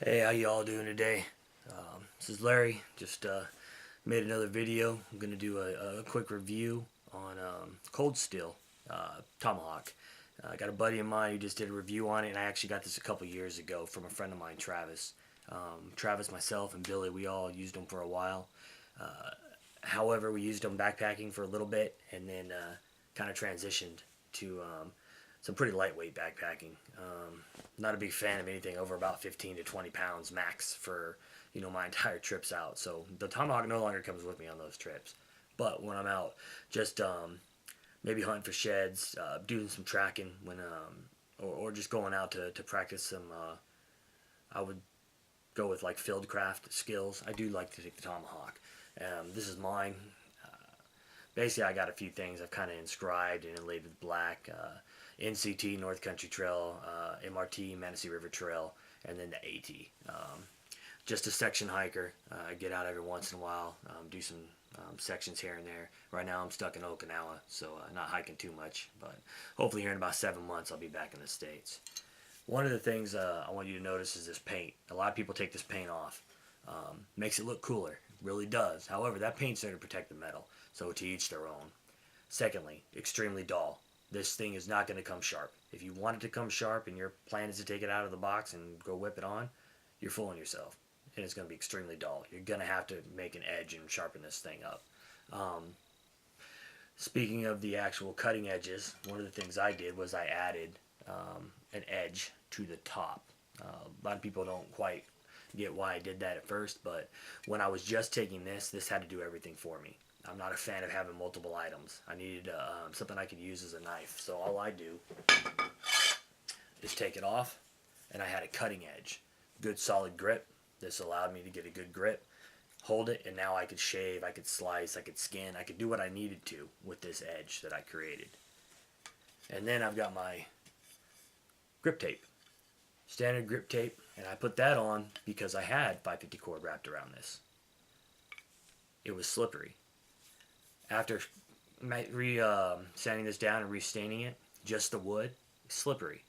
Hey, how y'all doing today? This is Larry. Just made another video. I'm gonna do a quick review on Coldsteel Tomahawk. I got a buddy of mine who just did a review on it, and I actually got this a couple years ago from a friend of mine, Travis. Travis, myself, and Billy, we all used them for a while. However, we used them backpacking for a little bit, and then kind of transitioned to some pretty lightweight backpacking. Not a big fan of anything over about 15 to 20 pounds max for my entire trips out. So the Tomahawk no longer comes with me on those trips. But when I'm out, just maybe hunting for sheds, doing some tracking or just going out to practice some. I would go with like field craft skills. I do like to take the Tomahawk. This is mine. Basically, I got a few things I've kind of inscribed and inlaid with black. NCT, North Country Trail, MRT, Manistee River Trail, and then the AT. Just a section hiker. I get out every once in a while, do some sections here and there. Right now I'm stuck in Okinawa, so not hiking too much, but hopefully here in about 7 months I'll be back in the States. One of the things I want you to notice is this paint. A lot of people take this paint off. Makes it look cooler. It really does. However, that paint's there to protect the metal, so to each their own. Secondly, extremely dull. This thing is not going to come sharp. If you want it to come sharp and your plan is to take it out of the box and go whip it on, you're fooling yourself. And it's going to be extremely dull. You're going to have to make an edge and sharpen this thing up. Speaking of the actual cutting edges, one of the things I did was I added an edge to the top. A lot of people don't quite get why I did that at first, but when I was just taking this had to do everything for me. I'm not a fan of having multiple items. I needed something I could use as a knife. So all I do is take it off, and I had a cutting edge. Good solid grip. This allowed me to get a good grip, hold it, and now I could shave, I could slice, I could skin, I could do what I needed to with this edge that I created. And then I've got my grip tape. Standard grip tape, and I put that on because I had 550 cord wrapped around this. It was slippery. After sanding this down and restaining it, just the wood, slippery.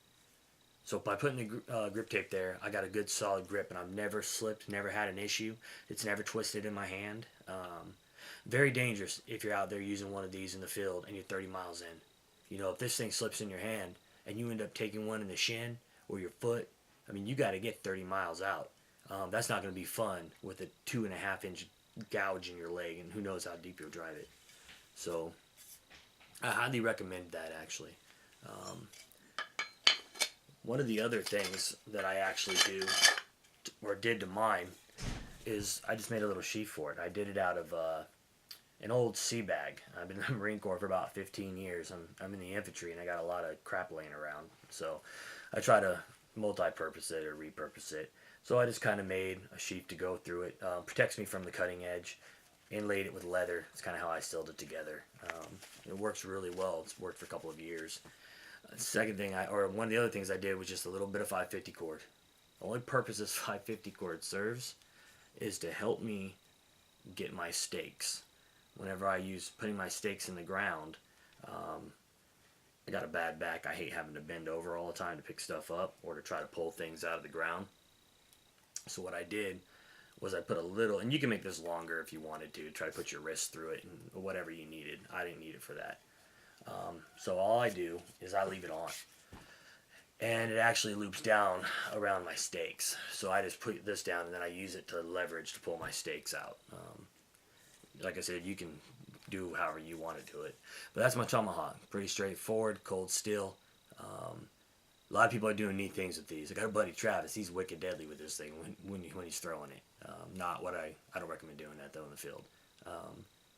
So by putting the grip tape there, I got a good solid grip, and I've never slipped, never had an issue. It's never twisted in my hand. Very dangerous if you're out there using one of these in the field and you're 30 miles in. If this thing slips in your hand and you end up taking one in the shin or your foot, I mean, you got to get 30 miles out. That's not going to be fun with a 2.5-inch gouge in your leg, and who knows how deep you'll drive it. So I highly recommend that, actually. One of the other things that I actually do, or did to mine, is I just made a little sheath for it. I did it out of an old sea bag. I've been in the Marine Corps for about 15 years. I'm in the infantry, and I got a lot of crap laying around. So I try to multi-purpose it or repurpose it. So I just kind of made a sheath to go through it. Protects me from the cutting edge. Inlaid it with leather. It's kind of how I stilled it together. It works really well. It's worked for a couple of years. Second thing, one of the other things I did was just a little bit of 550 cord. The only purpose this 550 cord serves is to help me get my stakes. Whenever I use putting my stakes in the ground, I got a bad back. I hate having to bend over all the time to pick stuff up or to try to pull things out of the ground. So what I did was I put a little, and you can make this longer if you wanted to, try to put your wrist through it and whatever you needed. I didn't need it for that. So all I do is I leave it on. And it actually loops down around my stakes. So I just put this down and then I use it to leverage to pull my stakes out. Like I said, you can do however you want to do it. But that's my Tomahawk. Pretty straightforward, cold steel. A lot of people are doing neat things with these. I got a buddy, Travis. He's wicked deadly with this thing when he's throwing it. Not what I don't recommend doing that though in the field,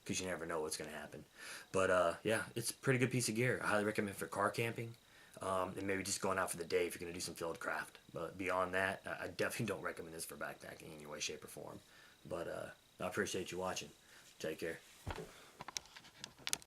because you never know what's going to happen. But yeah, it's a pretty good piece of gear. I highly recommend for car camping, and maybe just going out for the day if you're going to do some field craft. But beyond that, I definitely don't recommend this for backpacking in any way, shape, or form. But I appreciate you watching. Take care.